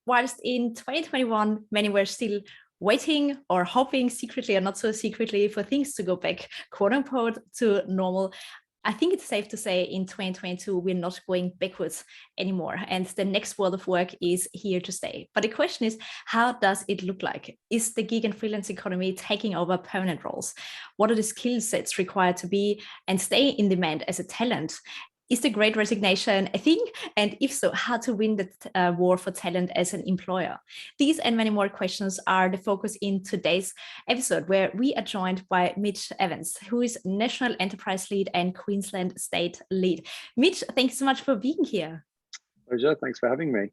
whilst in 2021, many were still waiting or hoping secretly or not so secretly for things to go back, quote unquote, to normal. I think it's safe to say in 2022, we're not going backwards anymore. And the next world of work is here to stay. But the question is, how does it look like? Is the gig and freelance economy taking over permanent roles? What are the skill sets required to be and stay in demand as a talent? Is the Great Resignation a thing? And if so, how to win the war for talent as an employer? These and many more questions are the focus in today's episode, where we are joined by Mitch Evans, who is National Enterprise Lead and Queensland State Lead. Mitch, thanks so much for being here. Pleasure. Thanks for having me.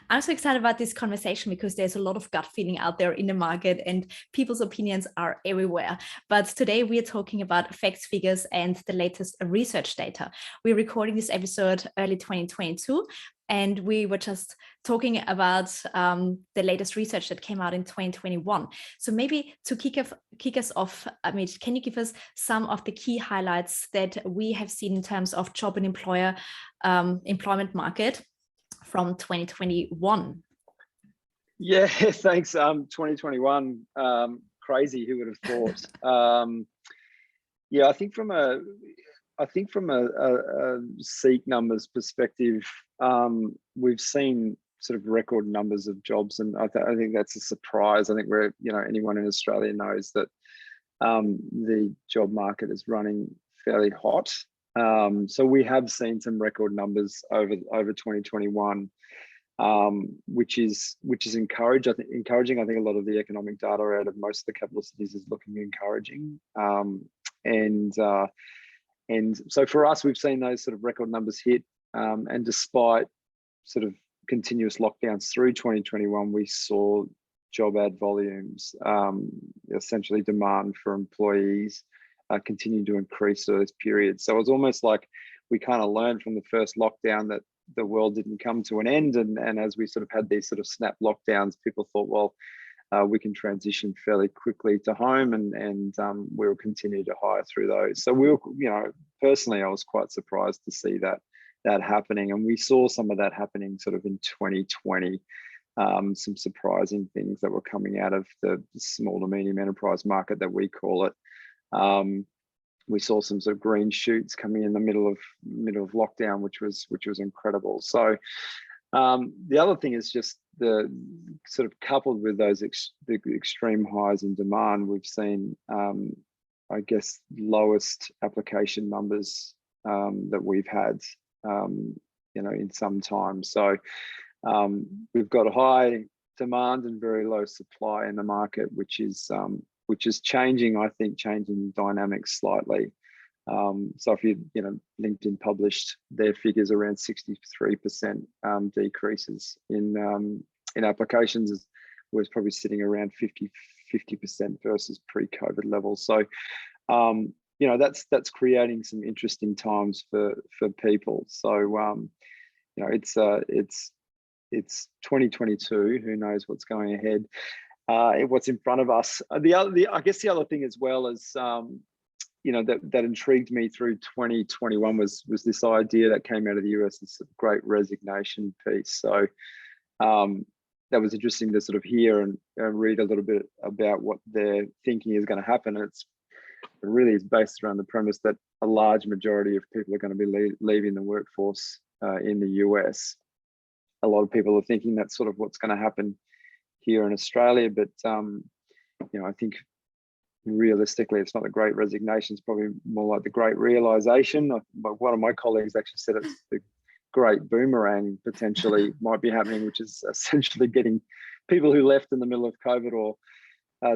I'm so excited about this conversation because there's a lot of gut feeling out there in the market and people's opinions are everywhere. But today we are talking about facts, figures, and the latest research data. We're recording this episode early 2022, and we were just talking about the latest research that came out in 2021. So maybe to kick us off, Mitch, can you give us some of the key highlights that we have seen in terms of job and employment market from 2021? Yeah, thanks. 2021, crazy. Who would have thought? Yeah, I think from a SEEK numbers perspective, we've seen sort of record numbers of jobs, and I think that's a surprise. I think anyone in Australia knows that the job market is running fairly hot. So we have seen some record numbers over 2021, which is encouraging. I think a lot of the economic data out of most of the capital cities is looking encouraging. And so for us, we've seen those sort of record numbers hit. And despite sort of continuous lockdowns through 2021, we saw job ad volumes, essentially demand for employees, continue to increase through this period. So it was almost like we kind of learned from the first lockdown that the world didn't come to an end. And as we sort of had these sort of snap lockdowns, people thought, well, we can transition fairly quickly to home and we'll continue to hire through those. So personally, I was quite surprised to see that happening. And we saw some of that happening sort of in 2020. Some surprising things that were coming out of the small to medium enterprise market that we call it. We saw some sort of green shoots coming in the middle of lockdown, which was incredible. So the other thing is just the sort of coupled with those the extreme highs in demand, we've seen I guess lowest application numbers that we've had in some time. So we've got a high demand and very low supply in the market, which is changing, I think, changing dynamics slightly. So if LinkedIn published their figures around 63% decreases in applications, was probably sitting around 50% versus pre-COVID levels. So that's creating some interesting times for people. So it's 2022. Who knows what's going ahead? What's in front of us. I guess the other thing as well is, that intrigued me through 2021 was this idea that came out of the US, this Great Resignation piece. So that was interesting to sort of hear and read a little bit about what they're thinking is going to happen. It really is based around the premise that a large majority of people are going to be leaving the workforce in the US. A lot of people are thinking that's sort of what's going to happen here in Australia, but I think realistically, it's not the Great Resignation. It's probably more like the Great Realization. One of my colleagues actually said it's the Great Boomerang potentially might be happening, which is essentially getting people who left in the middle of COVID or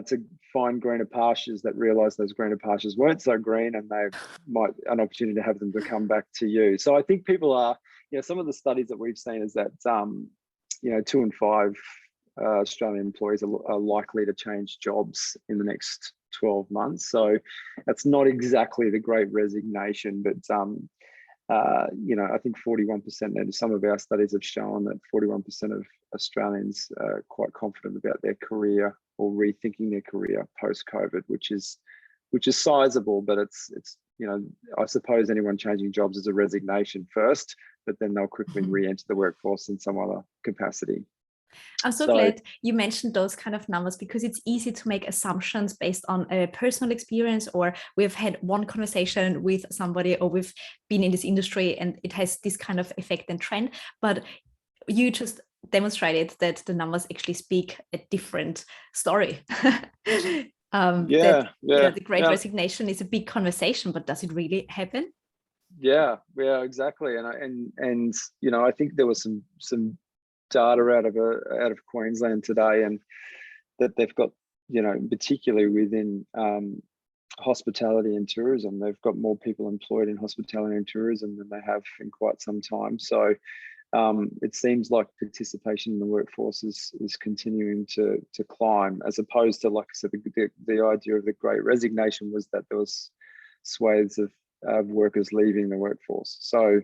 to find greener pastures that realize those greener pastures weren't so green, and they might an opportunity to have them to come back to you. So I think people are, some of the studies that we've seen is that 2 in 5 Australian employees are likely to change jobs in the next 12 months. So that's not exactly the Great Resignation, but I think 41%, and some of our studies have shown that 41% of Australians are quite confident about their career or rethinking their career post-COVID, which is sizable, but it's I suppose anyone changing jobs is a resignation first, but then they'll quickly re-enter the workforce in some other capacity. I'm so So glad you mentioned those kind of numbers, because it's easy to make assumptions based on a personal experience, or we've had one conversation with somebody, or we've been in this industry and it has this kind of effect and trend. But you just demonstrated that the numbers actually speak a different story. That yeah, the Great yeah. Resignation is a big conversation, but does it really happen? Yeah, exactly. And I think there was some data out of Queensland today, and that they've got, particularly within hospitality and tourism, they've got more people employed in hospitality and tourism than they have in quite some time. So it seems like participation in the workforce is continuing to climb, as opposed to, like I said, the idea of the Great Resignation was that there was swathes of workers leaving the workforce. So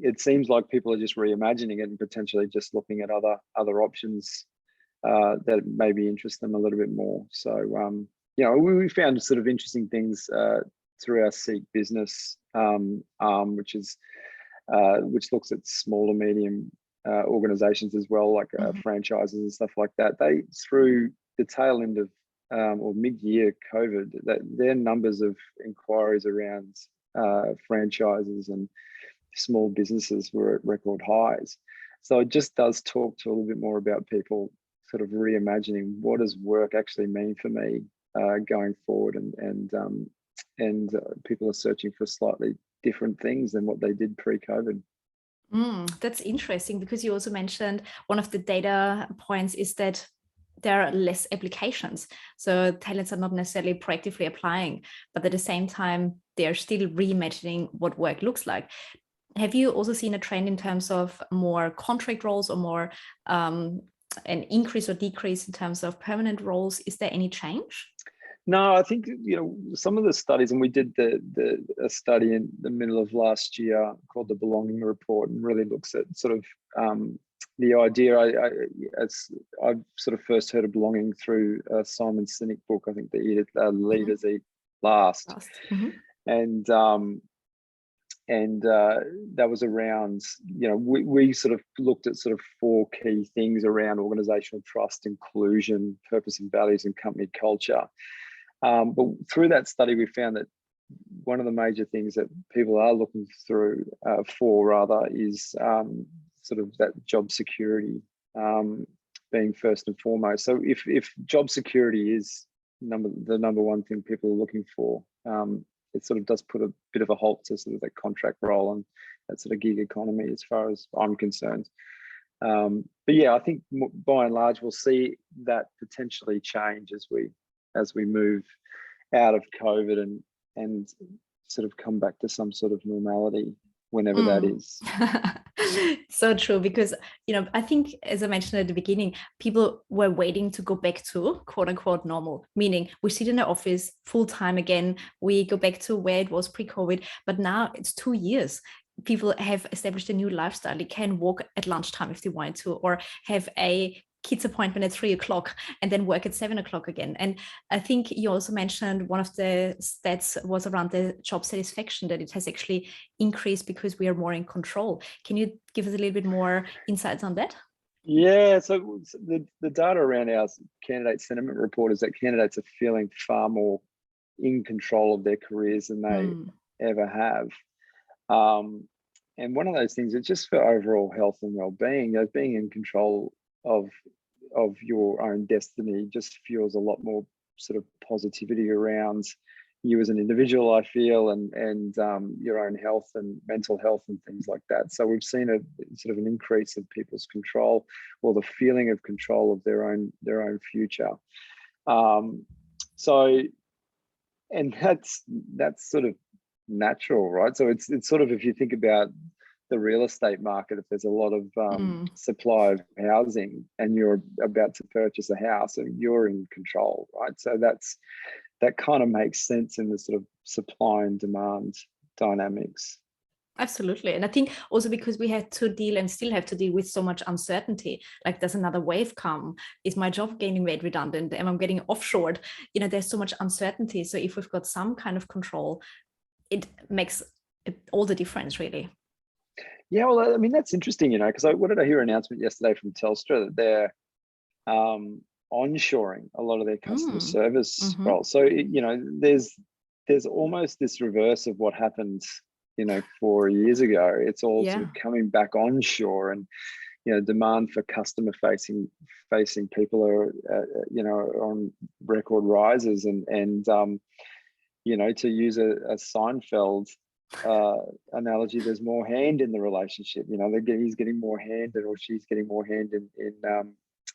it seems like people are just reimagining it and potentially just looking at other options that maybe interest them a little bit more. So we found sort of interesting things through our Seek business which looks at small to medium organizations as well, like franchises and stuff like that. They, through the tail end of or mid-year COVID, that their numbers of inquiries around franchises and small businesses were at record highs. So it just does talk to a little bit more about people sort of reimagining, what does work actually mean for me going forward, and people are searching for slightly different things than what they did pre-COVID. That's interesting, because you also mentioned one of the data points is that there are less applications. So talents are not necessarily proactively applying, but at the same time, they're still reimagining what work looks like. Have you also seen a trend in terms of more contract roles, or more an increase or decrease in terms of permanent roles? Is there any change? No, I think some of the studies, and we did a study in the middle of last year called the Belonging Report, and really looks at sort of the idea. I've sort of first heard of belonging through Simon Sinek book. I think the Leaders Eat Last. And that was around, we sort of looked at sort of 4 key things around organizational trust, inclusion, purpose and values, and company culture. But through that study, we found that one of the major things that people are looking for is sort of that job security being first and foremost. So if job security is the number one thing people are looking for, it sort of does put a bit of a halt to sort of that contract role and that sort of gig economy, as far as I'm concerned. But yeah, I think by and large, we'll see that potentially change as we move out of COVID and sort of come back to some sort of normality, whenever that is. So true, because I think, as I mentioned at the beginning, people were waiting to go back to quote unquote normal, meaning we sit in the office full time again, we go back to where it was pre-COVID. But now it's 2 years. People have established a new lifestyle. They can walk at lunchtime if they want to, or have a kids appointment at 3 o'clock and then work at 7 o'clock again. And I think you also mentioned one of the stats was around the job satisfaction, that it has actually increased because we are more in control. Can you give us a little bit more insights on that? Yeah, so the data around our candidate sentiment report is that candidates are feeling far more in control of their careers than they ever have. And one of those things is just for overall health and well-being, being in control of your own destiny just fuels a lot more sort of positivity around you as an individual, I feel, and your own health and mental health and things like that. So we've seen a sort of an increase of people's control, or the feeling of control of their own future. So, and that's sort of natural, right? So it's sort of, if you think about the real estate market, if there's a lot of supply of housing and you're about to purchase a house, and you're in control, right? So that kind of makes sense in the sort of supply and demand dynamics. Absolutely. And I think also because we had to deal and still have to deal with so much uncertainty, like does another wave come? Is my job getting made redundant? Am I getting offshored? There's so much uncertainty. So if we've got some kind of control, it makes all the difference, really. Yeah, well, I mean, that's interesting, because what did I hear an announcement yesterday from Telstra that they're onshoring a lot of their customer Mm. service Mm-hmm. roles. So, there's almost this reverse of what happened, 4 years ago. It's all sort Yeah. of coming back onshore, and demand for customer facing people are on record rises, and to use a Seinfeld analogy, there's more hand in the relationship. He's getting more hand, or she's getting more hand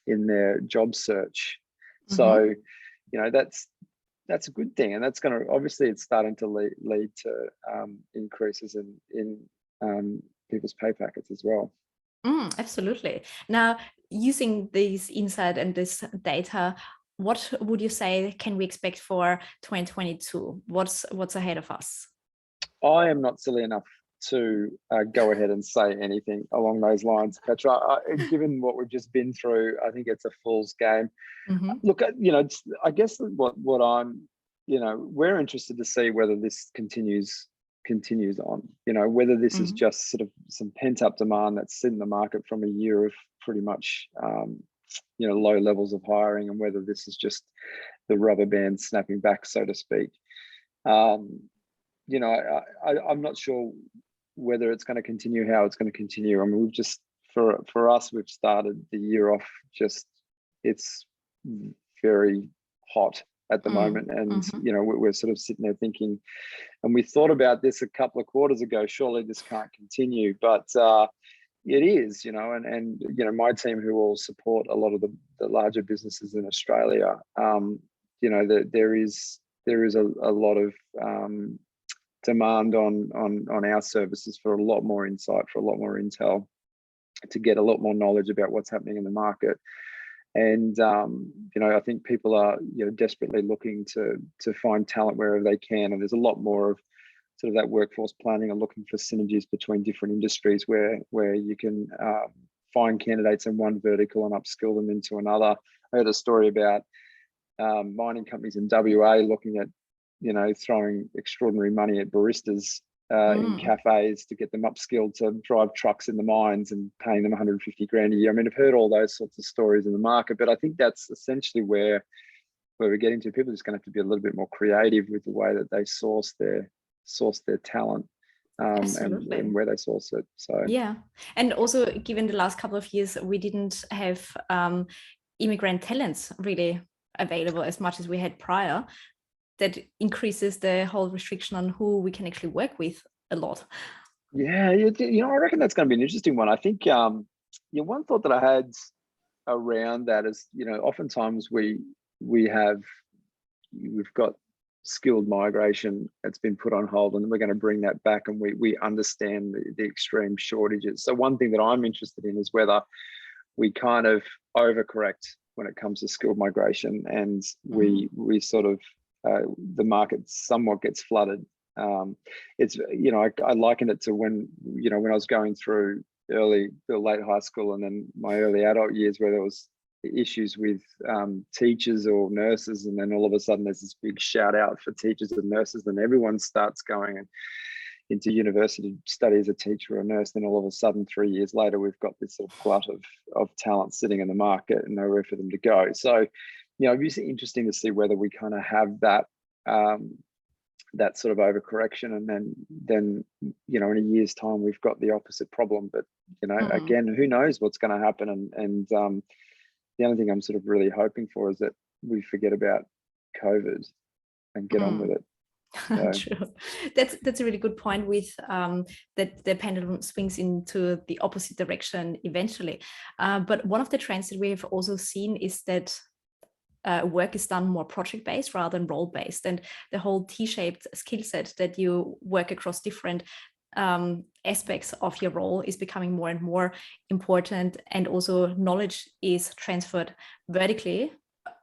in their job search. Mm-hmm. So that's a good thing, and that's going to, obviously, it's starting to lead to increases in people's pay packets as well. Absolutely. Now, using these insight and this data, what would you say can we expect for 2022? What's ahead of us? I am not silly enough to go ahead and say anything along those lines, Petra. Given what we've just been through, I think it's a fool's game. Mm-hmm. Look, I guess what I'm, we're interested to see whether this continues on. Whether this is just sort of some pent up demand that's in the market from a year of pretty much, low levels of hiring, and whether this is just the rubber band snapping back, so to speak. I'm not sure whether it's going to continue, how it's going to continue. I mean, we've just, for us, we've started the year off it's very hot at the moment, and we're sort of sitting there thinking, and we thought about this a couple of quarters ago, surely this can't continue, but it is, and my team, who all support a lot of the larger businesses in Australia, there is a lot of demand on our services for a lot more insight, for a lot more intel, to get a lot more knowledge about what's happening in the market. And I think people are desperately looking to find talent wherever they can, and there's a lot more of sort of that workforce planning, and looking for synergies between different industries where you can find candidates in one vertical and upskill them into another. I heard a story about mining companies in WA looking at throwing extraordinary money at baristas in cafes to get them upskilled to drive trucks in the mines, and paying them 150 grand a year. I mean, I've heard all those sorts of stories in the market, but I think that's essentially where we're getting to. People are just going to have to be a little bit more creative with the way that they source their talent, and where they source it. So yeah, and also, given the last couple of years, we didn't have immigrant talents really available as much as we had prior. That increases the whole restriction on who we can actually work with a lot. Yeah, I reckon that's going to be an interesting one. I think one thought that I had around that is, oftentimes we've got skilled migration that's been put on hold, and we're going to bring that back, and we understand the extreme shortages. So one thing that I'm interested in is whether we kind of overcorrect when it comes to skilled migration, and we sort of the market somewhat gets flooded. It's I liken it to when I was going through late high school, and then my early adult years, where there was issues with teachers or nurses, and then all of a sudden there's this big shout out for teachers and nurses, and everyone starts going into university to study as a teacher or a nurse. Then all of a sudden 3 years later, we've got this sort of glut of talent sitting in the market and nowhere for them to go. So it'd be interesting to see whether we kind of have that that sort of overcorrection, and then in a year's time we've got the opposite problem. But again, who knows what's going to happen, and the only thing I'm sort of really hoping for is that we forget about COVID and get on with it. So. True. That's a really good point, with that the pendulum swings into the opposite direction eventually. But one of the trends that we have also seen is that work is done more project-based rather than role-based, and the whole T-shaped skill set that you work across different aspects of your role is becoming more and more important, and also knowledge is transferred vertically,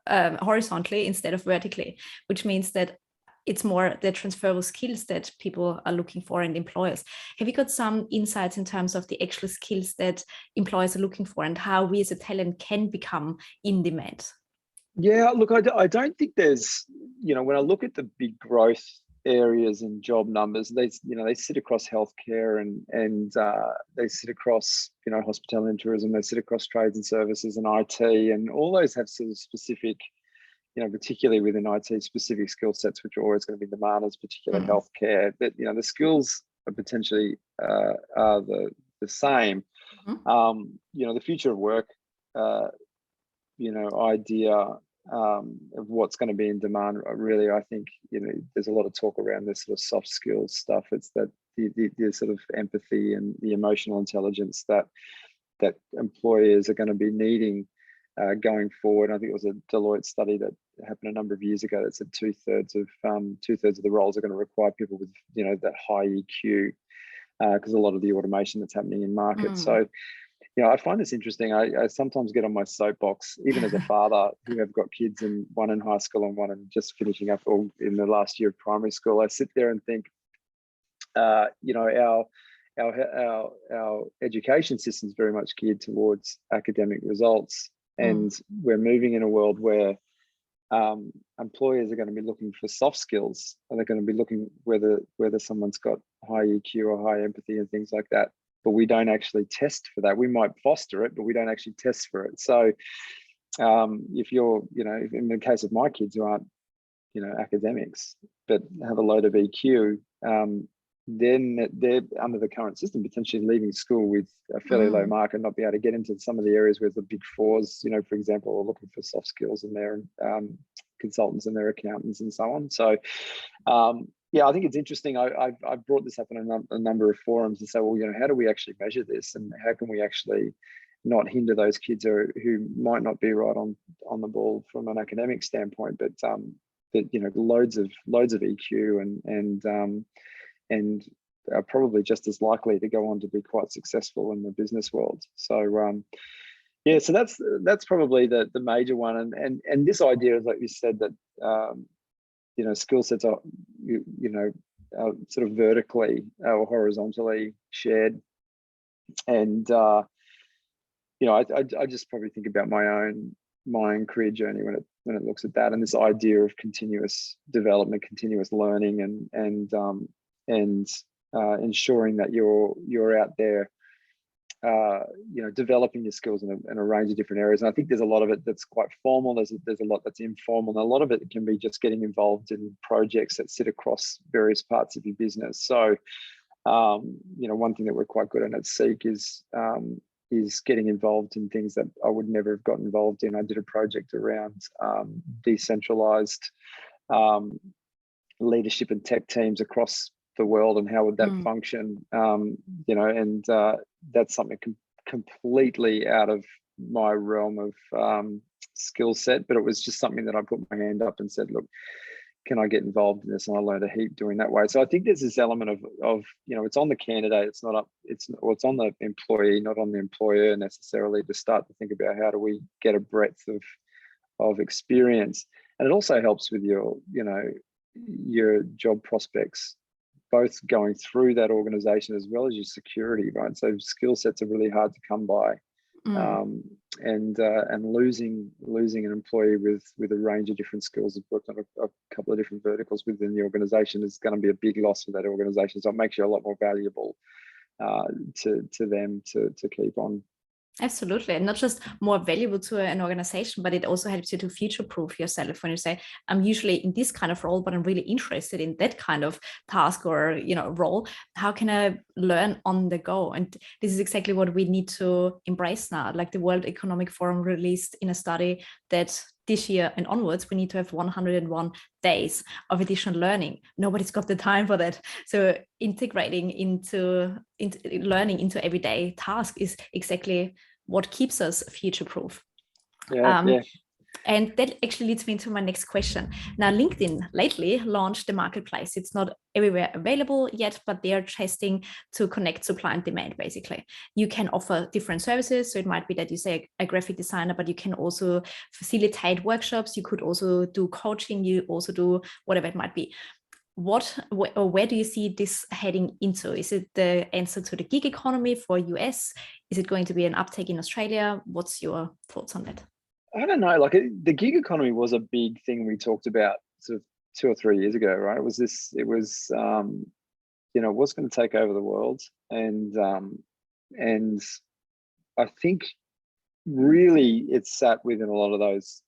horizontally instead of vertically, which means that it's more the transferable skills that people are looking for, and employers. Have you got some insights in terms of the actual skills that employers are looking for, and how we as a talent can become in demand? Yeah, look, I don't think there's, when I look at the big growth areas in job numbers. They sit across healthcare and they sit across hospitality and tourism. They sit across trades and services and IT, and all those have sort of specific, particularly within IT, specific skill sets which are always going to be demanded, particularly healthcare. But the skills are potentially are the same. The future of work, idea of what's going to be in demand. Really, I think there's a lot of talk around this sort of soft skills stuff. It's that the sort of empathy and the emotional intelligence that employers are going to be needing going forward. I think it was a Deloitte study that happened a number of years ago that said 2/3 of the roles are going to require people with that high EQ, because a lot of the automation that's happening in markets. So I find this interesting. I sometimes get on my soapbox, even as a father who have got kids, and one in high school and one in just finishing up or in the last year of primary school. I sit there and think, our education system is very much geared towards academic results, and we're moving in a world where employers are going to be looking for soft skills, and they're going to be looking whether someone's got high EQ or high empathy and things like that. But we don't actually test for that. We might foster it, but we don't actually test for it. So if you're, in the case of my kids who aren't, academics, but have a load of EQ, then they're under the current system potentially leaving school with a fairly low mark and not be able to get into some of the areas where the big fours, for example, are looking for soft skills in their consultants and their accountants and so on. So I think it's interesting. I've brought this up in a number of forums and say, well, how do we actually measure this, and how can we actually not hinder those kids who might not be right on the ball from an academic standpoint, but loads of EQ and are probably just as likely to go on to be quite successful in the business world. So so that's probably the major one, and this idea is, like you said, that skill sets are sort of vertically or horizontally shared, and I just probably think about my own career journey when it looks at that, and this idea of continuous development, continuous learning, and ensuring that you're out there developing your skills in a range of different areas. And I think there's a lot of it that's quite formal. There's a lot that's informal, and a lot of it can be just getting involved in projects that sit across various parts of your business. So one thing that we're quite good at Seek is getting involved in things that I would never have gotten involved in. I did a project around decentralized leadership and tech teams across the world, and how would that function, and that's something completely out of my realm of skill set, but it was just something that I put my hand up and said, look, can I get involved in this? And I learned a heap doing that way. So I think there's this element of it's on the candidate, it's on the employee, not on the employer necessarily, to start to think about how do we get a breadth of experience. And it also helps with your job prospects, both going through that organization as well as your security, right? So skill sets are really hard to come by, and losing an employee with a range of different skills, have worked on a couple of different verticals within the organization, is going to be a big loss for that organization. So it makes you a lot more valuable to them to keep on. Absolutely. And not just more valuable to an organization, but it also helps you to future-proof yourself when you say, I'm usually in this kind of role, but I'm really interested in that kind of task or, role. How can I learn on the go? And this is exactly what we need to embrace now. Like the World Economic Forum released in a study that this year and onwards, we need to have 101 days of additional learning. Nobody's got the time for that. So integrating into learning into everyday task is exactly what keeps us future-proof. And that actually leads me into my next question. Now, LinkedIn lately launched the marketplace. It's not everywhere available yet, but they are testing to connect supply and demand, basically. You can offer different services. So it might be that you say a graphic designer, but you can also facilitate workshops. You could also do coaching. You also do whatever it might be. Where do you see this heading into? Is it the answer to the gig economy for US? Is it going to be an uptake in Australia? What's your thoughts on that? I don't know, like the gig economy was a big thing we talked about sort of 2 or 3 years ago, right? It was going to take over the world, and I think really it sat within a lot of those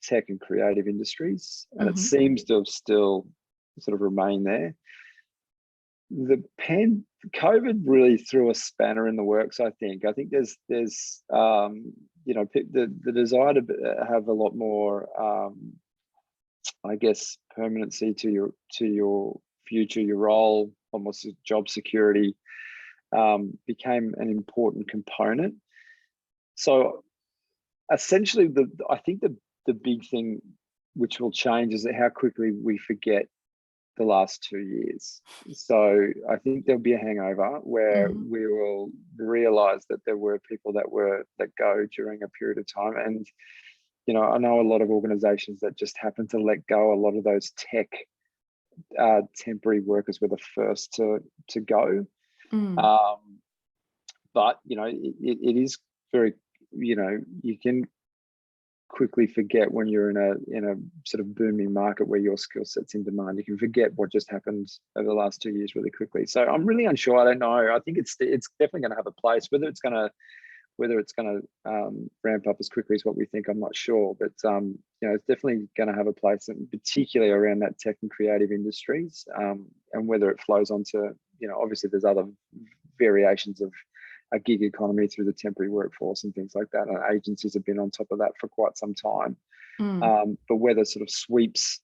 tech and creative industries, and it seems to have still sort of remained there. COVID really threw a spanner in the works. I think there's the desire to have a lot more I guess permanency to your future, your role, almost job security, became an important component. So essentially, I think the big thing which will change is how quickly we forget the last 2 years. So I think there'll be a hangover where we will realize that there were people that were let go during a period of time. And, I know a lot of organizations that just happen to let go a lot of those tech temporary workers were the first to go. But, it is very, you can quickly forget when you're in a sort of booming market where your skill set's in demand. You can forget what just happened over the last 2 years really quickly. So I'm really unsure. I don't know. I think it's definitely going to have a place. Whether it's going to ramp up as quickly as what we think, I'm not sure. But it's definitely going to have a place, and particularly around that tech and creative industries. And whether it flows onto, obviously there's other variations of a gig economy through the temporary workforce and things like that. And agencies have been on top of that for quite some time. But whether it sort of sweeps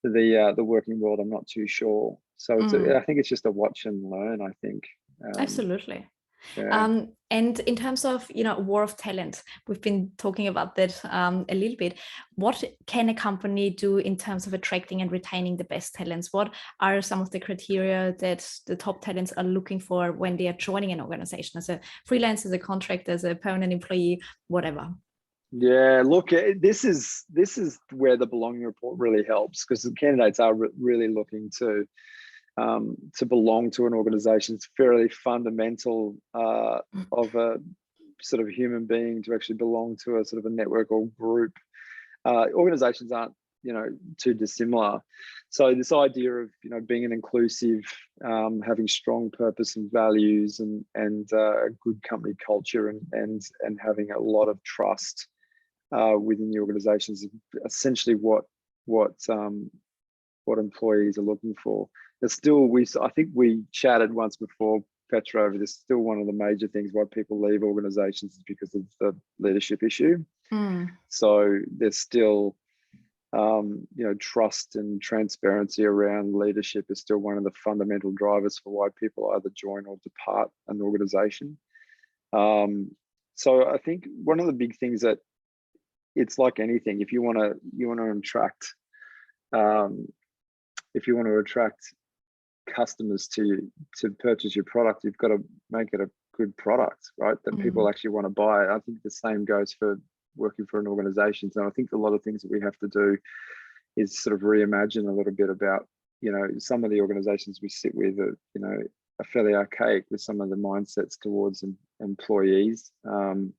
the working world, I'm not too sure. So I think it's just a watch and learn, I think. Absolutely. Yeah. And in terms of, war of talent, we've been talking about that a little bit. What can a company do in terms of attracting and retaining the best talents? What are some of the criteria that the top talents are looking for when they are joining an organization, as a freelancer, as a contractor, as a permanent employee, whatever? Yeah, look, this is where the belonging report really helps, because the candidates are really looking to belong to an organization. It's fairly fundamental of a sort of human being to actually belong to a sort of a network or group. Organizations aren't, too dissimilar. So this idea of, being an inclusive, having strong purpose and values, and a good company culture, and having a lot of trust within the organizations is essentially what employees are looking for. There's still, I think we chatted once before, Petra, over this. Still, one of the major things why people leave organizations is because of the leadership issue. So there's still, trust and transparency around leadership is still one of the fundamental drivers for why people either join or depart an organization. So I think one of the big things that, it's like anything, if you want to attract customers to purchase your product, you've got to make it a good product, right? That people actually want to buy. I think the same goes for working for an organization. So I think a lot of things that we have to do is sort of reimagine a little bit about, some of the organizations we sit with are fairly archaic with some of the mindsets towards employees. You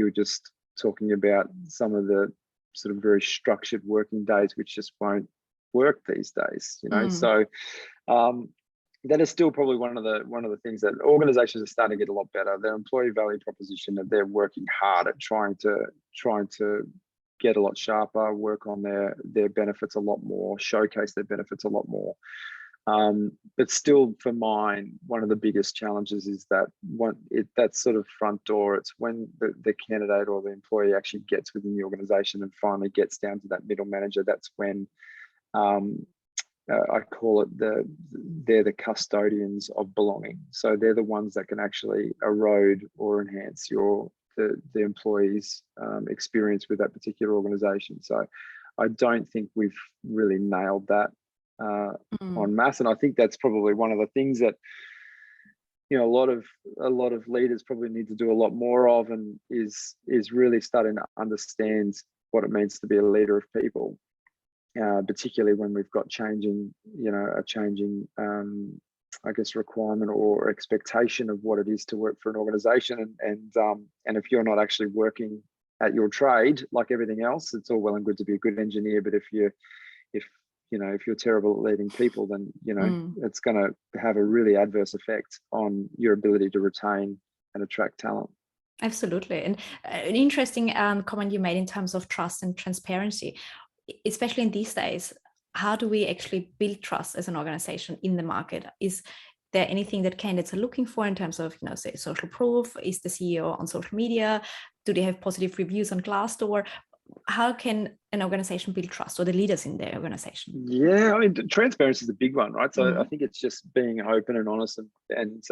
were just talking about some of the sort of very structured working days, which just won't work these days. So that is still probably one of the things that organizations are starting to get a lot better. Their employee value proposition, that they're working hard at trying to get a lot sharper, work on their benefits a lot more, showcase their benefits a lot more. But still, for mine, one of the biggest challenges is that sort of front door. It's when the candidate or the employee actually gets within the organization and finally gets down to that middle manager. That's when I call it they're the custodians of belonging. So they're the ones that can actually erode or enhance the employee's experience with that particular organization. So I don't think we've really nailed that en masse, and I think that's probably one of the things that a lot of leaders probably need to do a lot more of, and is really starting to understand what it means to be a leader of people. Particularly when we've got a changing I guess requirement or expectation of what it is to work for an organization, and if you're not actually working at your trade, like everything else, it's all well and good to be a good engineer, but if you're terrible at leading people, then it's going to have a really adverse effect on your ability to retain and attract talent. Absolutely. And an interesting comment you made in terms of trust and transparency, especially in these days. How do we actually build trust as an organization in the market? Is there anything that candidates are looking for in terms of, say, social proof? Is the CEO on social media? Do they have positive reviews on Glassdoor? How can an organization build trust, or the leaders in their organization? Yeah, I mean, transparency is a big one, right? So I think it's just being open and honest and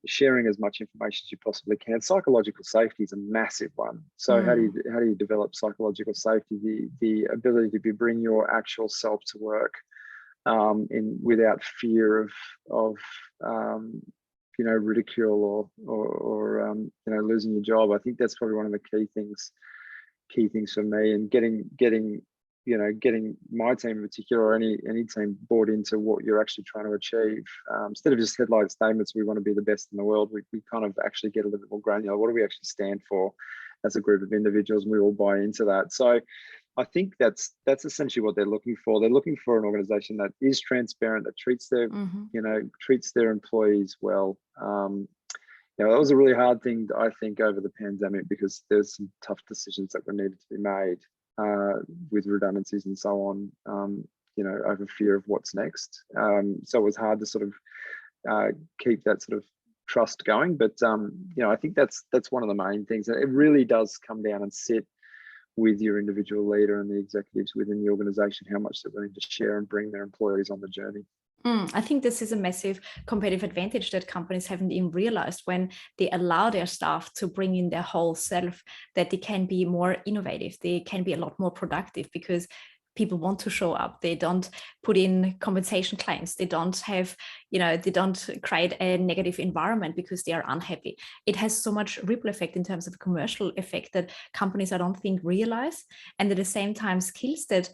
sharing as much information as you possibly can. Psychological safety is a massive one. So how do you develop psychological safety? The ability to bring your actual self to work without fear of ridicule or losing your job. I think that's probably one of the key things for me, and getting my team in particular, or any team, bought into what you're actually trying to achieve. Instead of just headline statements, we want to be the best in the world, we kind of actually get a little bit more granular. What do we actually stand for as a group of individuals? And we all buy into that. So I think that's essentially what they're looking for. They're looking for an organization that is transparent, that treats their employees well. That was a really hard thing, I think, over the pandemic, because there's some tough decisions that were needed to be made with redundancies and so on, over fear of what's next. So it was hard to sort of keep that sort of trust going. But, I think that's one of the main things. It really does come down and sit with your individual leader and the executives within the organization, how much they're willing to share and bring their employees on the journey. I think this is a massive competitive advantage that companies haven't even realized, when they allow their staff to bring in their whole self, that they can be more innovative, they can be a lot more productive, because people want to show up. They don't put in compensation claims. They don't have, they don't create a negative environment because they are unhappy. It has so much ripple effect in terms of commercial effect that companies, I don't think, realize. And at the same time, skills that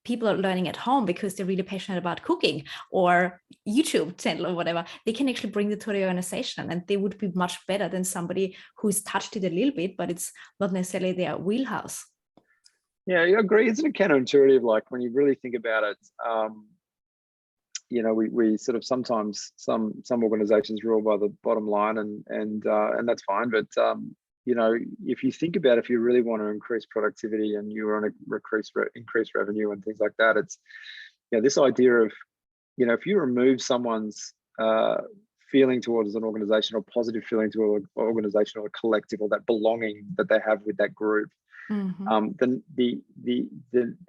people are learning at home because they're really passionate about cooking or YouTube channel or whatever, they can actually bring it to the organization, and they would be much better than somebody who's touched it a little bit, but it's not necessarily their wheelhouse. Yeah, I agree. Isn't it counterintuitive? Like, when you really think about it, we sort of sometimes some organizations rule by the bottom line, and that's fine. But if you think about, if you really want to increase productivity and you want to increase revenue and things like that, it's this idea of if you remove someone's feeling towards an organization, or positive feeling to an organization or a collective, or that belonging that they have with that group, then and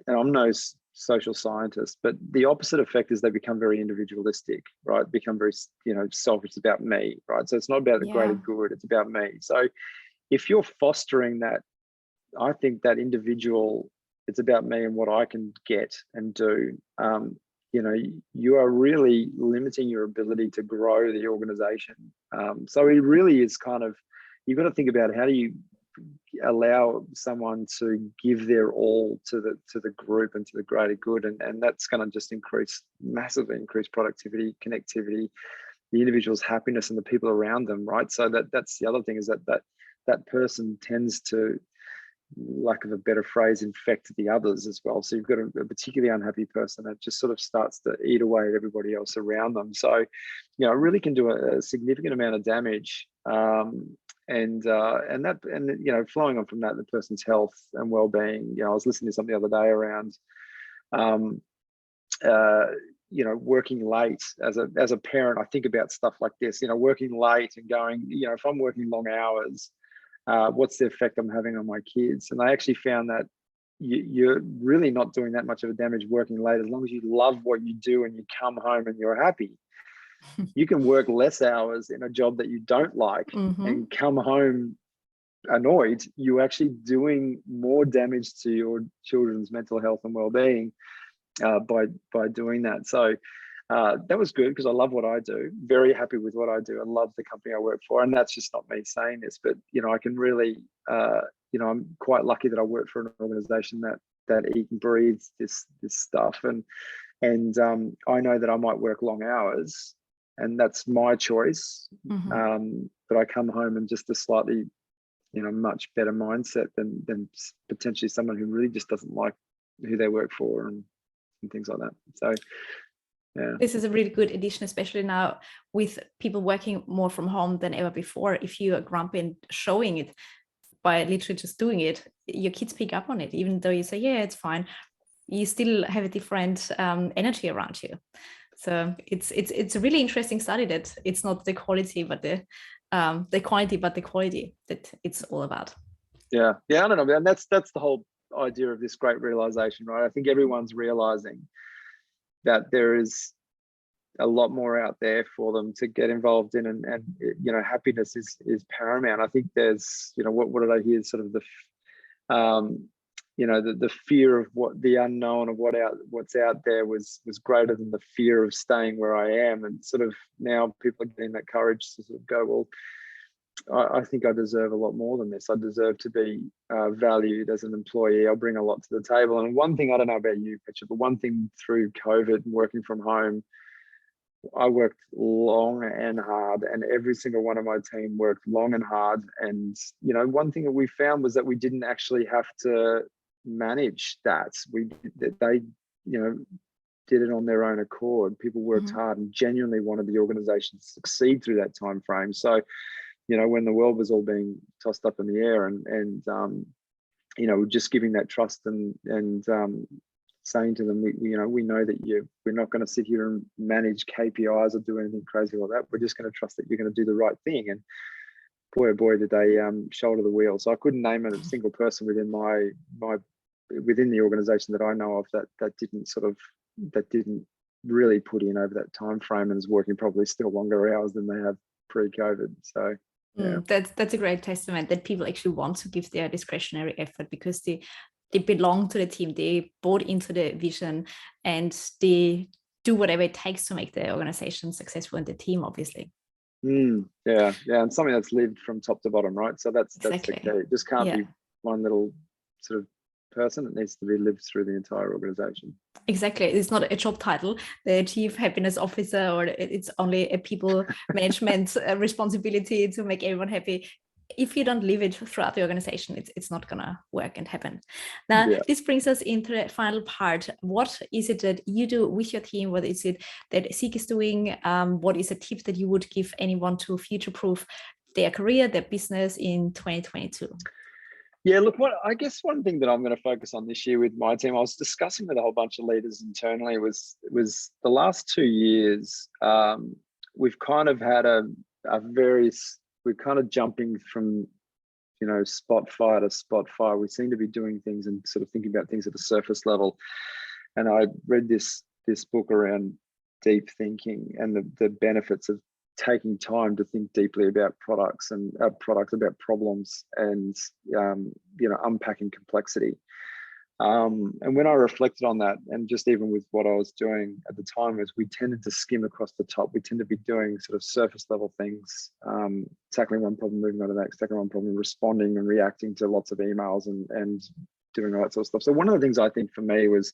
I'm no social scientist, but the opposite effect is they become very individualistic, right? Become very selfish. It's about me, right? So it's not about the greater good, it's about me. So if you're fostering that, I think that individual, it's about me and what I can get and do, you are really limiting your ability to grow the organization. So it really is kind of, you've got to think about, how do you allow someone to give their all to the group and to the greater good, and that's going to just massively increase productivity, connectivity, the individual's happiness, and the people around them, right? So that's the other thing, is that person tends to, lack of a better phrase, infect the others as well. So you've got a particularly unhappy person that just sort of starts to eat away at everybody else around them. So, it really can do a significant amount of damage. And flowing on from that, the person's health and well-being. I was listening to something the other day around, working late. As a parent, I think about stuff like this. Working late and going, if I'm working long hours, what's the effect I'm having on my kids? And I actually found that you're really not doing that much of a damage working late, as long as you love what you do and you come home and you're happy. You can work less hours in a job that you don't like and come home annoyed. You're actually doing more damage to your children's mental health and well-being by doing that. So that was good, because I love what I do. Very happy with what I do. I love the company I work for, and that's just not me saying this, but I can really, I'm quite lucky that I work for an organization that eats and breathes this stuff, and I know that I might work long hours, and that's my choice. But I come home and just a slightly much better mindset than potentially someone who really just doesn't like who they work for and things like that. So yeah, this is a really good addition, especially now with people working more from home than ever before. If you are grumpy and showing it by literally just doing it, your kids pick up on it. Even though you say, yeah, it's fine, you still have a different energy around you. So it's a really interesting study that it's not the quality but the quantity, but the quality that it's all about. Yeah, I don't know, and that's the whole idea of this great realization, right? I think everyone's realizing that there is a lot more out there for them to get involved in, and happiness is paramount. I think there's, what did I hear? Sort of the the fear of what the unknown of what's out there was greater than the fear of staying where I am. And sort of now people are getting that courage to sort of go, well, I think I deserve a lot more than this. I deserve to be valued as an employee. I'll bring a lot to the table. And one thing, I don't know about you, Petra, but one thing through COVID and working from home, I worked long and hard, and every single one of my team worked long and hard. And, one thing that we found was that we didn't actually have to manage that. They did it on their own accord. People worked hard and genuinely wanted the organization to succeed through that time frame. So, when the world was all being tossed up in the air and just giving that trust and saying to them, we know that we're not going to sit here and manage KPIs or do anything crazy like that. We're just going to trust that you're going to do the right thing. And boy, oh boy, did they shoulder the wheel. So I couldn't name a single person within within the organization that I know of that didn't really put in over that time frame and is working probably still longer hours than they have pre-COVID. So yeah. That's a great testament that people actually want to give their discretionary effort because they belong to the team, they bought into the vision, and they do whatever it takes to make the organization successful and the team, obviously. Yeah, and something that's lived from top to bottom, right? So that's Exactly. the key. It just can't be one little sort of person. It needs to be lived through the entire organization. Exactly. It's not a job title, the chief happiness officer, or it's only a people management responsibility to make everyone happy. If you don't live it throughout the organization, it's not gonna work and happen. Now, this brings us into the final part. What is it that you do with your team? What is it that Seek is doing? What is a tip that you would give anyone to future-proof their career, their business in 2022? Yeah, look, I guess one thing that I'm going to focus on this year with my team, I was discussing with a whole bunch of leaders internally, was the last 2 years, we've kind of had we're kind of jumping from, spot fire to spot fire. We seem to be doing things and sort of thinking about things at a surface level. And I read this book around deep thinking and the benefits of taking time to think deeply about products about problems and unpacking complexity. And when I reflected on that, and just even with what I was doing at the time, is we tended to skim across the top. We tend to be doing sort of surface level things, tackling one problem, moving on to the next, tackling one problem, responding and reacting to lots of emails and doing all that sort of stuff. So one of the things I think for me was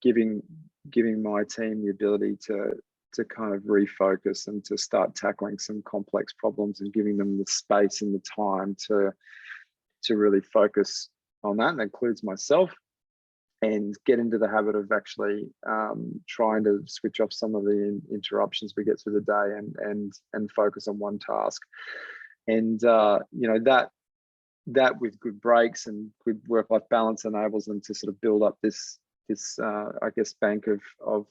giving my team the ability to kind of refocus and to start tackling some complex problems and giving them the space and the time to really focus on that. And that includes myself, and get into the habit of actually trying to switch off some of the interruptions we get through the day and focus on one task. And that with good breaks and good work-life balance enables them to sort of build up this I guess bank of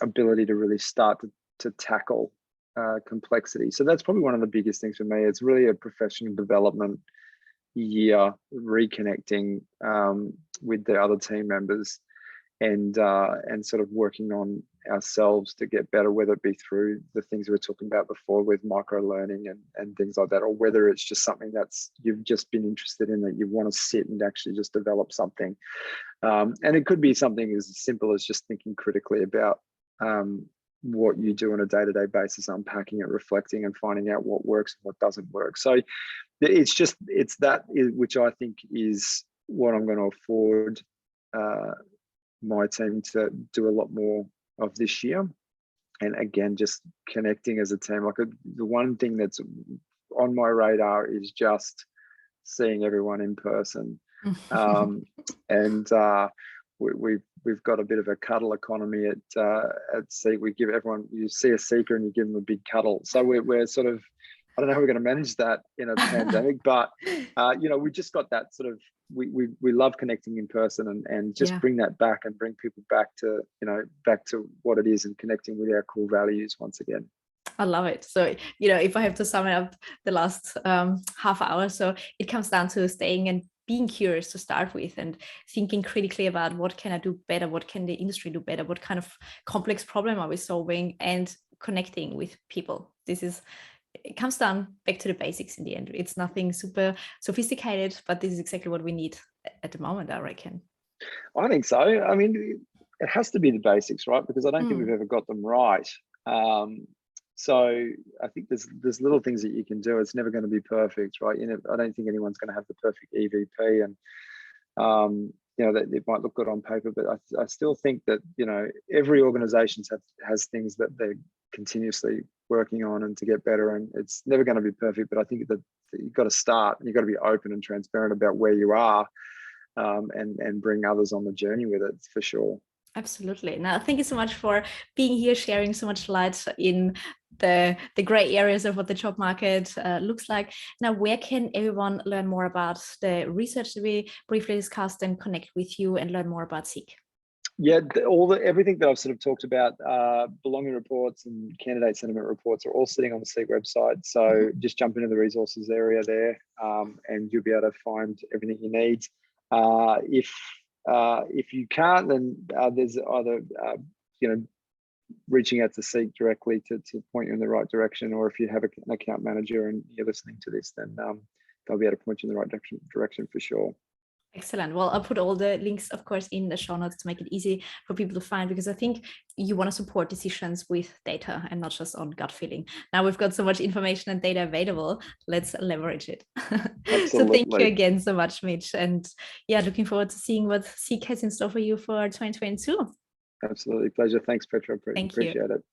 ability to really start to tackle complexity. So that's probably one of the biggest things for me. It's really a professional development year, reconnecting with the other team members and sort of working on ourselves to get better, whether it be through the things we were talking about before with micro learning and things like that, or whether it's just something that's you've just been interested in, that you want to sit and actually just develop something. And it could be something as simple as just thinking critically about what you do on a day-to-day basis, unpacking it, reflecting and finding out what works and what doesn't work. So it's that which I think is what I'm going to afford my team to do a lot more of this year. And again, just connecting as a team. Like the one thing that's on my radar is just seeing everyone in person. And we've got a bit of a cuddle economy at Seek. We give everyone, you see a seeker and you give them a big cuddle. So we're sort of, I don't know how we're going to manage that in a pandemic, but you know, we just got that sort of, we love connecting in person, and just bring that back and bring people back to, you know, back to what it is and connecting with our core values once again. I love it. So, you know, if I have to sum it up the last half hour, so it comes down to staying and being curious to start with, and thinking critically about what can I do better, what can the industry do better, what kind of complex problem are we solving, and connecting with people. It comes down back to the basics in the end. It's nothing super sophisticated, but this is exactly what we need at the moment, I reckon. I think so. I mean, it has to be the basics, right? Because I don't think we've ever got them right. So I think there's little things that you can do. It's never going to be perfect, right? You know, I don't think anyone's going to have the perfect EVP, and you know, that it might look good on paper, but I still think that, you know, every organization has things that they're continuously working on and to get better, and it's never going to be perfect. But I think that you've got to start, and you've got to be open and transparent about where you are, and bring others on the journey with it, for sure. Absolutely. Now, thank you so much for being here, sharing so much light in the gray areas of what the job market looks like. Now, where can everyone learn more about the research that we briefly discussed, and connect with you and learn more about Seek? Yeah, everything that I've sort of talked about, belonging reports and candidate sentiment reports, are all sitting on the Seek website. So just jump into the resources area there, and you'll be able to find everything you need. If you can't, then there's either you know, reaching out to Seek directly to point you in the right direction, or if you have an account manager and you're listening to this, then they'll be able to point you in the right direction for sure. Excellent. Well, I'll put all the links, of course, in the show notes to make it easy for people to find, because I think you want to support decisions with data and not just on gut feeling. Now we've got so much information and data available, let's leverage it. So thank you again so much, Mitch. And yeah, looking forward to seeing what Seek has in store for you for 2022. Absolutely. Pleasure. Thanks, Petra. Appreciate it.